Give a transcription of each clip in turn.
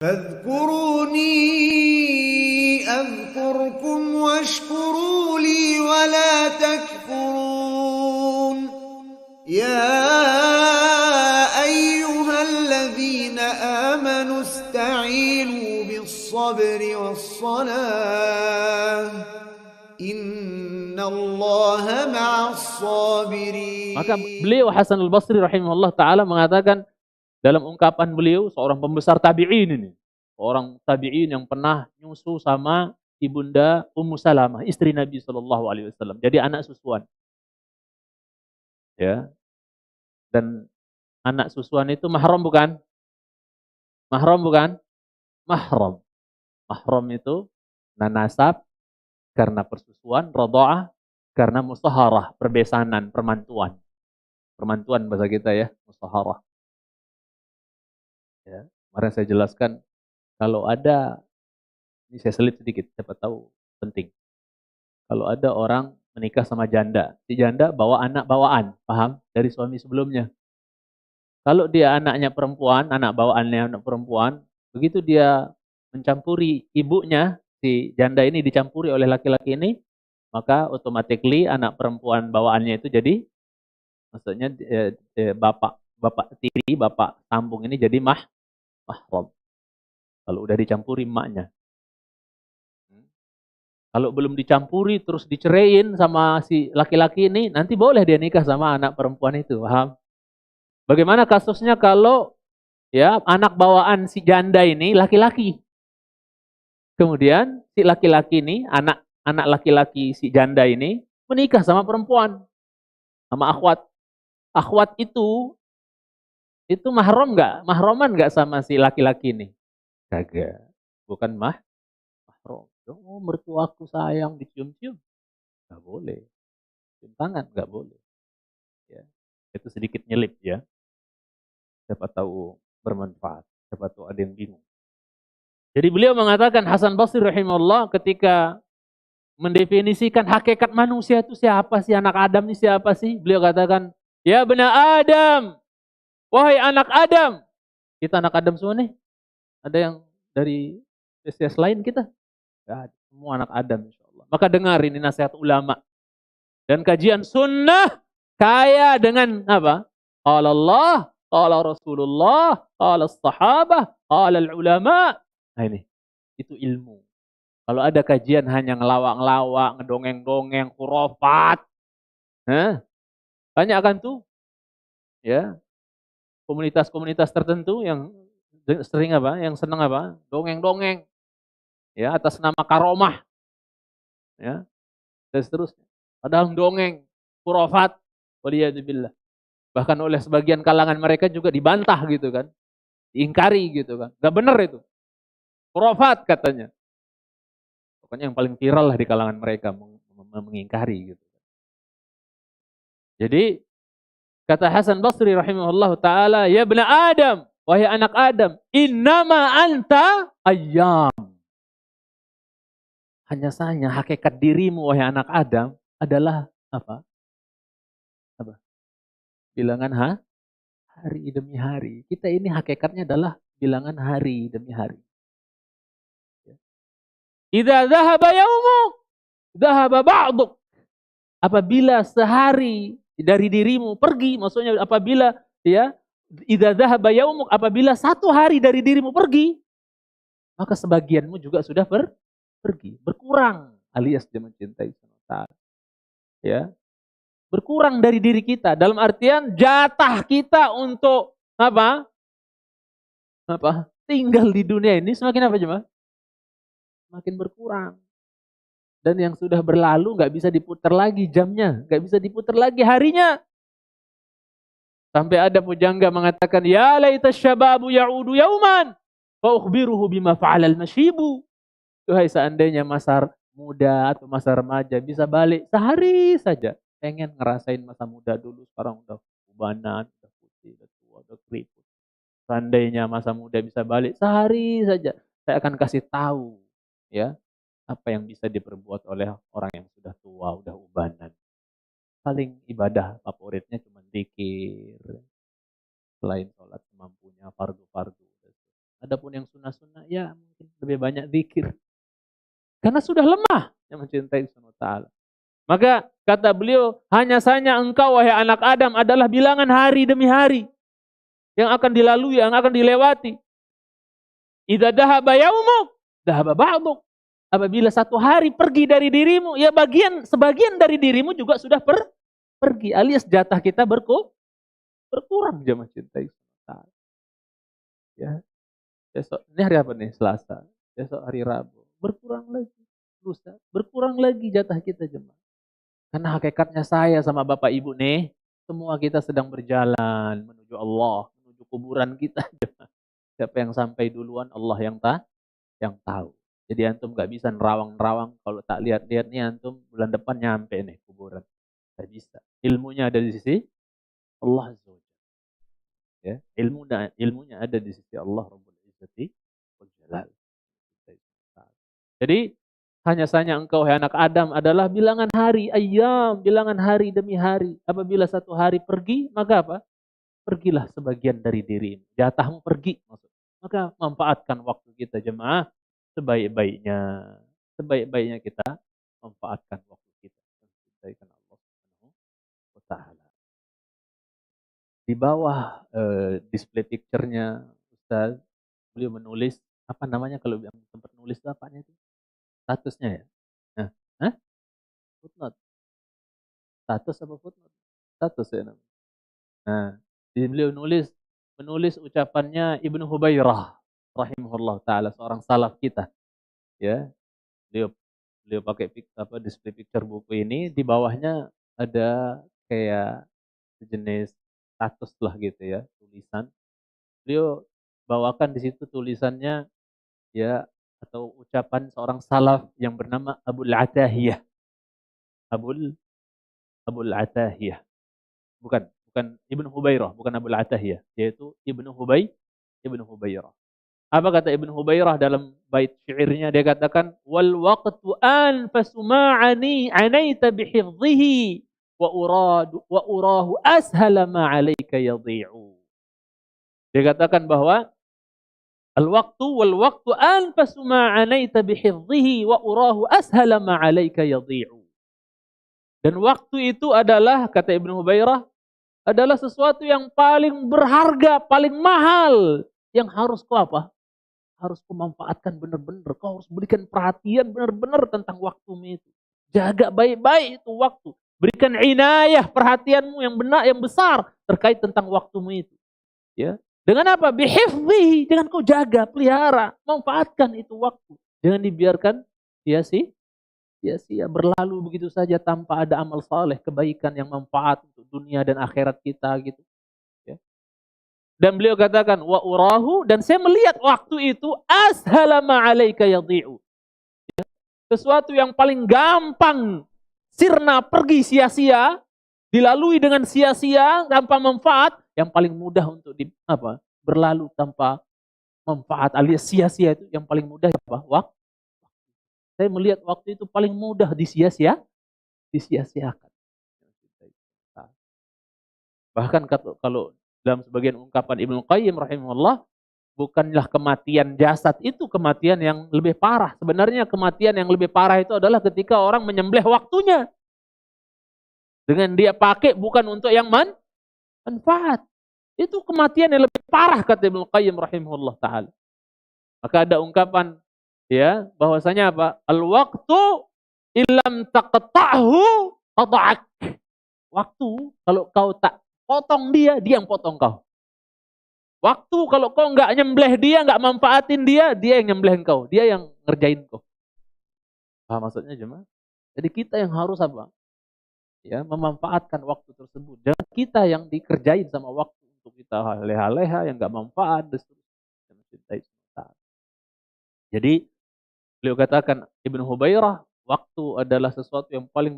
فاذكروني أذكركم واشكروا لي ولا تكفرون يا أيها الذين آمنوا استعينوا بالصبر والصلاة إن الله مع الصابرين. Maka beliau Hasan al-Basri rahimahullah ta'ala mengatakan dalam ungkapan beliau, seorang pembesar tabi'in ini. Orang tabi'in yang pernah nyusu sama ibunda Ummu Salamah, istri Nabi SAW. Jadi anak susuan. Ya. Dan anak susuan itu mahram bukan? Mahram bukan? Mahram. Mahram itu nasab karena persusuan, radha'ah karena musaharah, perbesanan, permantuan. Permantuan bahasa kita ya, musaharah. Ya. Kemarin saya jelaskan kalau ada, ini saya selit sedikit, siapa tahu penting. Kalau ada orang menikah sama janda, si janda bawa anak bawaan, paham? Dari suami sebelumnya. Kalau dia anaknya perempuan, anak bawaannya anak perempuan, begitu dia mencampuri ibunya, si janda ini dicampuri oleh laki-laki ini, maka automatically anak perempuan bawaannya itu jadi, maksudnya bapak tiri, bapak sambung ini jadi mahram. Kalau udah dicampuri emaknya. Kalau belum dicampuri terus diceraiin sama si laki-laki ini, nanti boleh dia nikah sama anak perempuan itu, paham? Bagaimana kasusnya kalau ya anak bawaan si janda ini laki-laki. Kemudian si laki-laki ini, anak laki-laki si janda ini menikah sama perempuan, sama akhwat. Akhwat itu mahram nggak? Mahroman nggak sama si laki-laki ini? Kagak. Bukan mahram. Oh, mertuaku sayang dicium-cium. Nggak boleh. Cium tangan nggak boleh. Ya. Itu sedikit nyelip ya. Siapa tahu bermanfaat. Siapa tahu ada yang bingung. Jadi beliau mengatakan Hasan Basri rahimahullah ketika mendefinisikan hakikat manusia itu siapa sih, anak Adam ini siapa sih? Beliau katakan, ya benar Adam, wahai anak Adam. Kita anak Adam semua nih. Ada yang dari spesies lain kita? Ya, semua anak Adam insyaallah. Maka dengar ini nasihat ulama. Dan kajian sunnah kaya dengan apa? Qala Allah, qala Rasulullah, qala sahabah, qala ulama. Nah ini, itu ilmu. Kalau ada kajian hanya ngelawak-ngelawak, ngedongeng-dongeng, khurafat, banyak kan tuh, ya komunitas-komunitas tertentu yang sering apa, yang senang apa, dongeng-dongeng, ya atas nama karomah, ya dan seterusnya. Padahal dongeng, khurafat, waliyadzubillah. Bahkan oleh sebagian kalangan mereka juga dibantah gitu kan, diingkari gitu kan, nggak benar itu, khurafat katanya. Pokoknya yang paling viral lah di kalangan mereka mengingkari gitu. Jadi kata Hasan Basri rahimahullah taala, ya bani Adam, wahai anak Adam, innama anta ayyam. Hanya saja hakikat dirimu wahai anak Adam adalah apa? Apa? Bilangan hari demi hari. Kita ini hakikatnya adalah bilangan hari demi hari. Idza dhahaba yaumuk, dhahaba ba'duk. Apabila sehari dari dirimu pergi, maksudnya apabila ya idza dhahaba yaumuk, apabila satu hari dari dirimu pergi, maka sebagianmu juga sudah pergi, berkurang alias dia mencintai semesta. Ya, berkurang dari diri kita dalam artian jatah kita untuk apa? Apa? Tinggal di dunia ini semakin apa coba? Semakin berkurang. Dan yang sudah berlalu nggak bisa diputar lagi jamnya, nggak bisa diputar lagi harinya. Sampai ada pujangga mengatakan, ya laita syababu ya'udu yauman, fa ukhbiruhu bima fa'alal masyibu. Tuhai seandainya masa muda atau masa remaja bisa balik sehari saja. Pengen ngerasain masa muda dulu, sekarang udah ubanan, udah putih, udah tua, udah keriput. Seandainya masa muda bisa balik sehari saja, saya akan kasih tahu ya apa yang bisa diperbuat oleh orang yang sudah tua, udah ubanan. Paling ibadah favoritnya cuma zikir, selain sholat semampunya, fardu-fardu. Adapun yang sunnah-sunnah, ya mungkin lebih banyak zikir. Karena sudah lemah yang mencintai Subhanahu wa ta'ala. Maka kata beliau, hanya saja engkau wahai anak Adam adalah bilangan hari demi hari yang akan dilalui, yang akan dilewati. Idza dhahaba yaumuk, dhahaba ba'duk. Apabila satu hari pergi dari dirimu, ya sebagian dari dirimu juga sudah pergi. Alias jatah kita berkurang jemaah cintai. Ya, besok ini hari apa nih? Selasa. Besok hari Rabu. Berkurang lagi. Lusa, berkurang lagi jatah kita jemaah. Karena hakikatnya saya sama Bapak Ibu nih, semua kita sedang berjalan menuju Allah, menuju kuburan kita. Siapa yang sampai duluan Allah yang tahu. Jadi antum gak bisa nerawang-nerawang kalau tak lihat-lihat nih antum bulan depan nyampe nih kuburan. Gak bisa. Ilmunya ada di sisi Allah Azza wa Jalla. Ya, ilmunya ada di sisi Allah Rabbul Izzati wal Jalal. Jadi hanya saja engkau hai anak Adam adalah bilangan hari, ayam, bilangan hari demi hari. Apabila satu hari pergi, maka apa? Pergilah sebagian dari dirimu. Jatahmu pergi maksud. Maka manfaatkan waktu kita jemaah sebaik-baiknya. Sebaik-baiknya kita manfaatkan waktu kita. Mencintaikan Allah Subhanahu wa taala. Di bawah display picture-nya Ustaz, beliau menulis apa namanya kalau yang tempat nulis itu apanya itu? Statusnya ya. Nah, hah? Footnote. Status apa footnote? Status ya namanya. Nah, beliau menulis ucapannya Ibnu Hubairah rahimahullah taala, seorang salaf kita. Ya, beliau beliau pakai display picture buku ini, di bawahnya ada kayak sejenis status lah gitu ya, tulisan. Beliau bawakan di situ tulisannya ya atau ucapan seorang salaf yang bernama Abul Atahiyah. Abul Abul Atahiyah. Bukan Ibnu Hubairah, bukan Abul Atahiyah, yaitu Ibnu Hubairah. Apa kata Ibnu Hubairah dalam bait syairnya? Dia katakan, wal waqtu anfasu ma'ani anaita bihifdhihi wa urahu ashala ma 'alaika yadhi'u. Dia katakan bahwa wal waqtu anfasu ma 'anaita bihifdhihi wa urahu ashala ma 'alaika yadhi'u. Dan waktu itu adalah, kata Ibnu Hubairah, adalah sesuatu yang paling berharga, paling mahal, yang harus kau apa? Harus kau manfaatkan benar-benar. Kau harus berikan perhatian benar-benar tentang waktumu itu. Jaga baik-baik itu waktu. Berikan inayah, perhatianmu yang benar, yang besar terkait tentang waktumu itu. Ya. Dengan apa? Bihifdhihi, dengan kau jaga, pelihara, manfaatkan itu waktu. Jangan dibiarkan sia-sia berlalu begitu saja tanpa ada amal saleh, kebaikan yang manfaat untuk dunia dan akhirat kita gitu. Ya. Dan beliau katakan wa urahu, dan saya melihat waktu itu ashala ma 'alaika yadhi'u. Ya. Sesuatu yang paling gampang sirna pergi sia-sia, dilalui dengan sia-sia tanpa manfaat, yang paling mudah untuk berlalu tanpa manfaat alias sia-sia itu yang paling mudah apa? Waktu. Saya melihat waktu itu paling mudah disia-siakan. Bahkan kalau dalam sebagian ungkapan Ibnu Qayyim rahimahullah, bukanlah kematian jasad itu kematian yang lebih parah. Sebenarnya kematian yang lebih parah itu adalah ketika orang menyembelih waktunya. Dengan dia pakai bukan untuk yang manfaat. Itu kematian yang lebih parah, kata Ibnu Qayyim rahimahullah ta'ala. Maka ada ungkapan ya bahwasanya apa? Al-waqtu illam taqta'hu qata'ak. Waktu kalau kau tak potong dia yang potong kau. Waktu kalau kau nggak nyembelih dia, nggak manfaatin dia yang nyembelih kau, dia yang ngerjain kau. Paham maksudnya jemaah? Jadi kita yang harus apa? Ya, memanfaatkan waktu tersebut. Jangan kita yang dikerjain sama waktu untuk kita leha-leha yang nggak manfaat. Jadi beliau katakan Ibnu Hubairah, waktu adalah sesuatu yang paling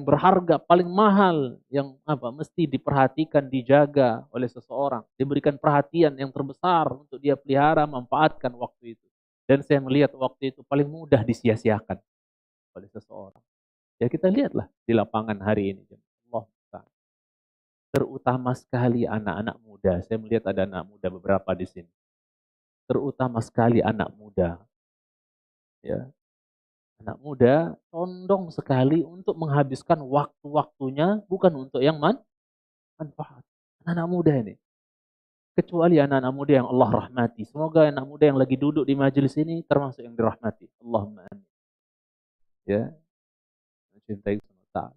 berharga, paling mahal, yang mesti diperhatikan, dijaga oleh seseorang, diberikan perhatian yang terbesar untuk dia pelihara, manfaatkan waktu itu. Dan saya melihat waktu itu paling mudah disia-siakan oleh seseorang. Ya kita lihatlah di lapangan hari ini. Allah, terutama sekali anak-anak muda. Saya melihat ada anak muda beberapa di sini. terutama sekali anak muda. Ya, anak muda condong sekali untuk menghabiskan waktu-waktunya bukan untuk yang manfaat. Anak muda ini. Kecuali anak-anak muda yang Allah rahmati. Semoga anak muda yang lagi duduk di majelis ini termasuk yang dirahmati. Allahumma amin. Ya, mencintai Allah.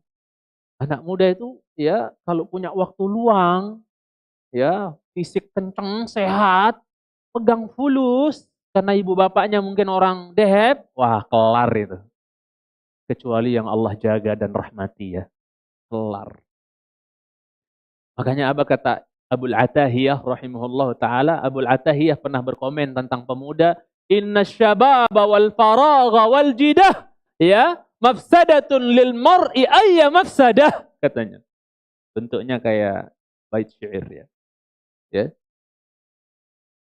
Anak muda itu ya kalau punya waktu luang, ya fisik kenceng, sehat, pegang fulus karena ibu bapaknya mungkin orang deheb, wah kelar itu. Kecuali yang Allah jaga dan rahmati ya, kelar. Makanya apa kata Abul Atahiyah rahimahullah ta'ala, Abul Atahiyah pernah berkomen tentang pemuda, inna syababa wal faragha wal jidah, ya, mafsadatun lil mar'i ayya mafsadah, katanya. Bentuknya kayak bait syair ya. Ya.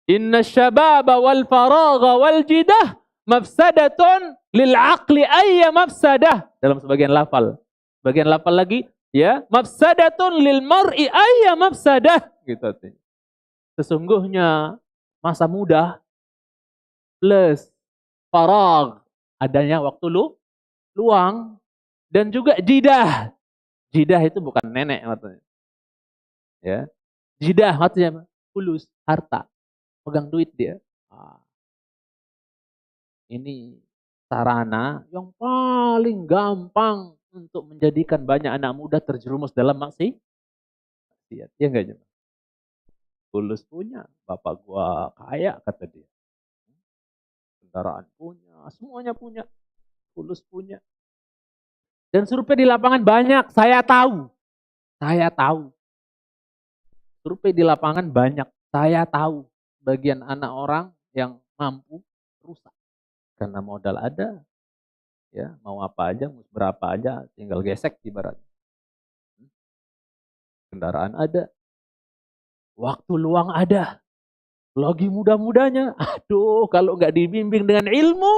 Inna syababa wal faragha wal jidah mafsadatun lil aqli ayya mafsadah. Dalam sebagian lafal. Bagian lafal lagi, ya, mafsadatun lil mar'i ayya mafsadah, gitu artinya. Sesungguhnya masa muda plus faragh, adanya waktu luang, dan juga jidah. Jidah itu bukan nenek artinya. Ya. Jidah artinya apa? Fulus, harta. Pegang duit dia. Ini sarana yang paling gampang untuk menjadikan banyak anak muda terjerumus dalam maksiat. Ya enggak cuma. Fulus punya, bapak gua kaya kata dia. Kendaraan punya, semuanya punya. Fulus punya. Dan survei di lapangan banyak, saya tahu. Saya tahu. Survei di lapangan banyak, saya tahu. Bagian anak orang yang mampu rusak. Karena modal ada, ya mau apa aja, mau berapa aja, tinggal gesek ibarat. Kendaraan ada, waktu luang ada, lagi muda-mudanya. Aduh, kalau nggak dibimbing dengan ilmu,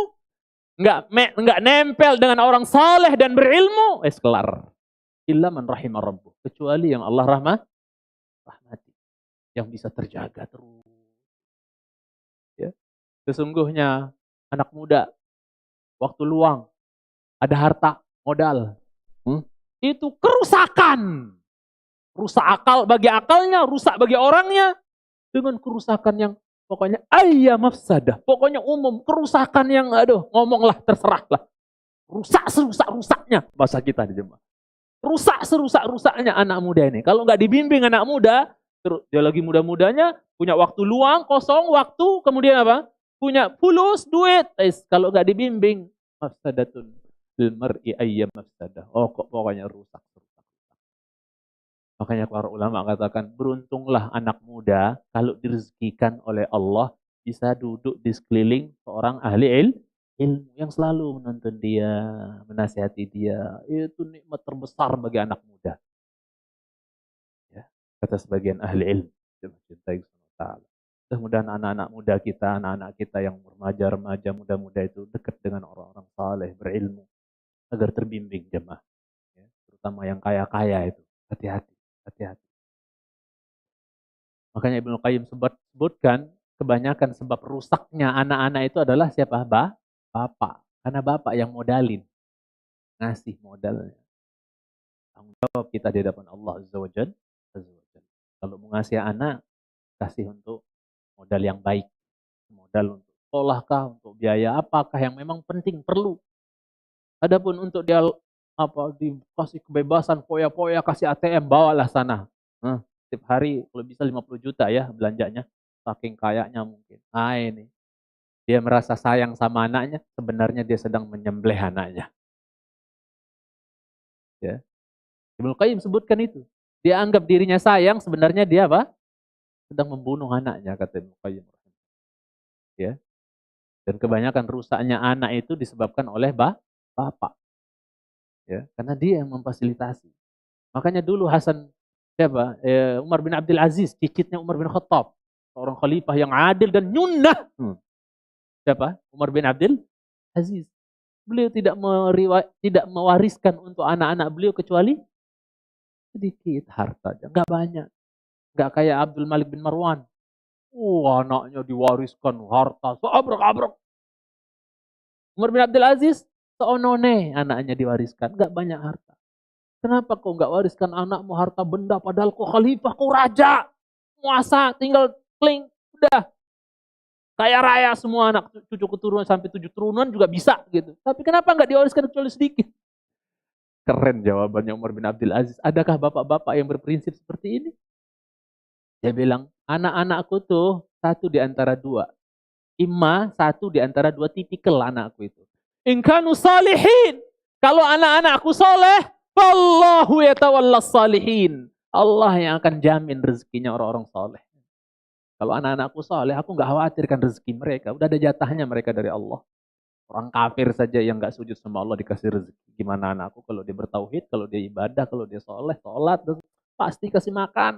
nggak nempel dengan orang saleh dan berilmu, kelar. Illa man rahimah rabbuh, kecuali yang Allah rahmati, yang bisa terjaga terus. Ya, sesungguhnya anak muda, waktu luang, ada harta, modal, itu kerusakan. Rusak akal bagi akalnya, rusak bagi orangnya. Dengan kerusakan yang pokoknya ayya mafsadah. Pokoknya umum, kerusakan yang aduh, ngomonglah terserahlah. Rusak serusak-rusaknya. Bahasa kita di jemaah. Rusak serusak-rusaknya anak muda ini. Kalau nggak dibimbing anak muda, dia lagi muda-mudanya, punya waktu luang, kosong, waktu, kemudian apa? Punya fulus, duit. Kalau nggak dibimbing, mafsadatun lil mar'i ayya mafsadah. Oh, kok pokoknya rusak. Makanya para ulama katakan, beruntunglah anak muda kalau direzekikan oleh Allah bisa duduk di sekeliling seorang ahli ilmu yang selalu menuntun dia, menasihati dia. Itu nikmat terbesar bagi anak muda. Ya, kata sebagian ahli ilmu. Mudah-mudahan anak-anak muda kita, anak-anak kita yang remaja-remaja, muda-muda itu dekat dengan orang-orang saleh, berilmu, agar terbimbing jemaah. Ya, terutama yang kaya-kaya itu. Hati-hati. Hati-hati. Makanya Ibnu Qayyim sebutkan kebanyakan sebab rusaknya anak-anak itu adalah siapa? Bapak. Karena bapak yang modalin. Ngasih modalnya. Tanggung jawab kita di hadapan Allah Azza wa Jalla. Kalau mau ngasih anak, kasih untuk modal yang baik. Modal untuk sekolah kah, untuk biaya apakah yang memang penting, perlu. Adapun untuk dia dikasih kebebasan, poya-poya, kasih ATM, bawalah sana. Setiap hari kalau bisa 50 juta ya belanjanya. Saking kayaknya mungkin. Nah ini. Dia merasa sayang sama anaknya, sebenarnya dia sedang menyembelih anaknya. Ya. Ibnu Qayyim sebutkan itu. Dia anggap dirinya sayang, sebenarnya dia apa? Sedang membunuh anaknya, kata Ibnu Qayyim. Ya. Dan kebanyakan rusaknya anak itu disebabkan oleh bapak. Ya, karena dia yang memfasilitasi. Makanya dulu siapa? Umar bin Abdul Aziz, cicitnya Umar bin Khattab, seorang khalifah yang adil dan nyunnah. Siapa? Umar bin Abdul Aziz. Beliau tidak mewariskan untuk anak-anak beliau kecuali sedikit harta, enggak banyak. Enggak kayak Abdul Malik bin Marwan. Anaknya diwariskan harta seabrek-abrek. Umar bin Abdul Aziz, seonone anaknya diwariskan, gak banyak harta. Kenapa kau gak wariskan anakmu harta benda padahal kau khalifah, kau raja, penguasa, tinggal kling, udah. Kaya raya semua anak cucu keturunan sampai 7 turunan juga bisa gitu. Tapi kenapa nggak diwariskan kecuali sedikit? Keren jawabannya Umar bin Abdul Aziz. Adakah bapak-bapak yang berprinsip seperti ini? Dia bilang, anak-anakku tuh satu di antara dua. Satu di antara dua tipikal anakku itu. In kanu salihin. Kalau anak-anakku soleh, fallahu yatawallas salihin. Allah yang akan jamin rezekinya orang-orang soleh. Kalau anak-anakku soleh, aku nggak khawatirkan rezeki mereka. Udah ada jatahnya mereka dari Allah. Orang kafir saja yang nggak sujud sama Allah dikasih rezeki. Gimana anakku kalau dia bertauhid, kalau dia ibadah, kalau dia soleh, sholat, pasti kasih makan.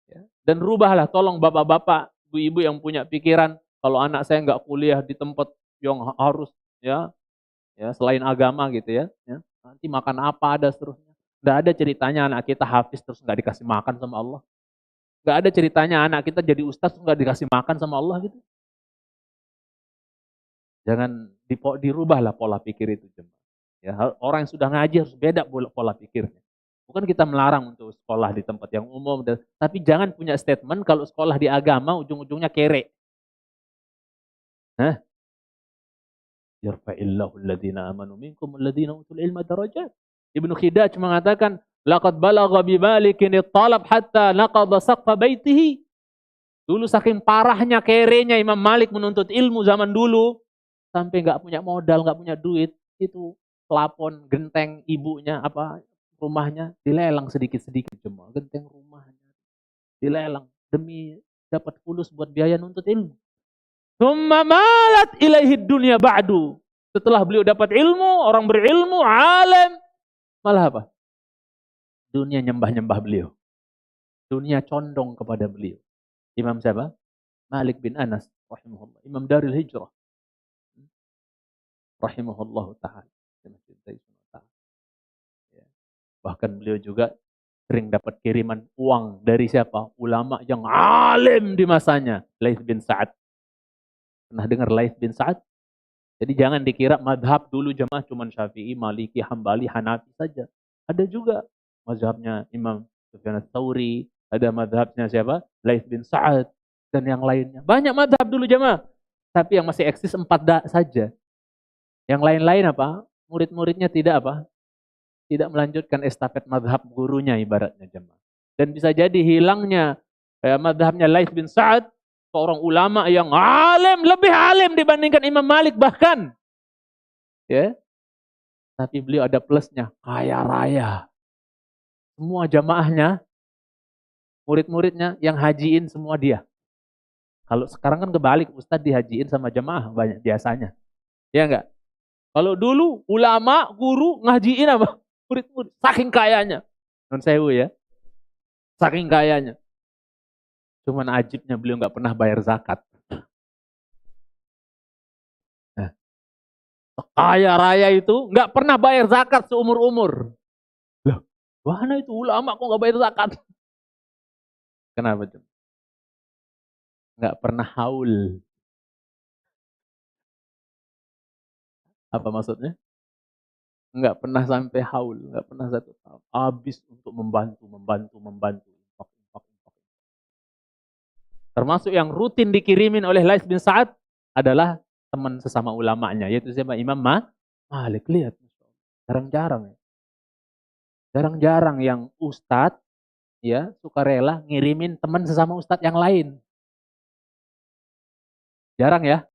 Ya. Dan rubahlah, tolong bapak-bapak, ibu-ibu yang punya pikiran, kalau anak saya nggak kuliah di tempat yang harus, ya selain agama gitu ya, nanti makan apa ada seterusnya. Nggak ada ceritanya anak kita hafiz terus nggak dikasih makan sama Allah. Nggak ada ceritanya anak kita jadi ustaz nggak dikasih makan sama Allah gitu. Jangan dirubahlah pola pikir itu. Ya, orang yang sudah ngaji harus beda pola pikirnya. Bukan kita melarang untuk sekolah di tempat yang umum, tapi jangan punya statement kalau sekolah di agama ujung-ujungnya kere. Yarfa'illahu alladhina amanu minkum alladhina utul ilma darajat. Ibnu Khidaj mengatakan, laqad balagha bi malikin at-talab hatta naqadha saqfa baitihi. Dulu saking parahnya kerenya Imam Malik menuntut ilmu zaman dulu, sampai nggak punya modal, nggak punya duit, itu plafon genteng ibunya rumahnya dilelang sedikit-sedikit cuma genteng rumahnya dilelang demi dapat fulus buat biaya nuntut ilmu. Tsumma malat ilaihi dunya ba'du. Setelah beliau dapat ilmu, orang berilmu, alim, malah apa? Dunia nyembah-nyembah beliau. Dunia condong kepada beliau. Imam siapa? Malik bin Anas rahimahullah. Imam Darul Hijrah. Rahimahullah ta'ala. Bahkan beliau juga sering dapat kiriman uang dari siapa? Ulama yang alim di masanya. Laits bin Sa'ad. Pernah dengar Laits bin Sa'ad? Jadi jangan dikira madhab dulu jemaah cuma Syafi'i, Maliki, Hambali, Hanafi saja. Ada juga mazhabnya Imam Sufyan Ats-Tsauri, ada madhabnya siapa? Laits bin Sa'ad dan yang lainnya. Banyak madhab dulu jemaah. Tapi yang masih eksis 4 saja. Yang lain-lain apa? Murid-muridnya tidak apa? Tidak melanjutkan estafet madhab gurunya ibaratnya jemaah. Dan bisa jadi hilangnya madhabnya Laits bin Sa'ad, seorang ulama yang alim, lebih alim dibandingkan Imam Malik bahkan. Ya. Tapi beliau ada plusnya, kaya raya. Semua jamaahnya, murid-muridnya yang hajiin semua dia. Kalau sekarang kan kebalik, ustadz dihajiin sama jamaah banyak biasanya. Ya enggak? Kalau dulu ulama, guru ngajiin apa? Murid-murid, saking kayanya. Non sewu ya. Saking kayanya. Cuman ajibnya beliau nggak pernah bayar zakat. Nah, kaya raya itu nggak pernah bayar zakat seumur-umur. Loh, mana itu ulama kok nggak bayar zakat? Kenapa? Nggak pernah haul. Apa maksudnya? Nggak pernah sampai haul, nggak pernah 1 tahun. Habis untuk membantu. Termasuk yang rutin dikirimin oleh Laits bin Sa'ad adalah teman sesama ulamanya, yaitu siapa? Imam Malik. Lihat, jarang-jarang ya. Jarang-jarang yang ustadz ya sukarela ngirimin teman sesama ustadz yang lain. Jarang ya.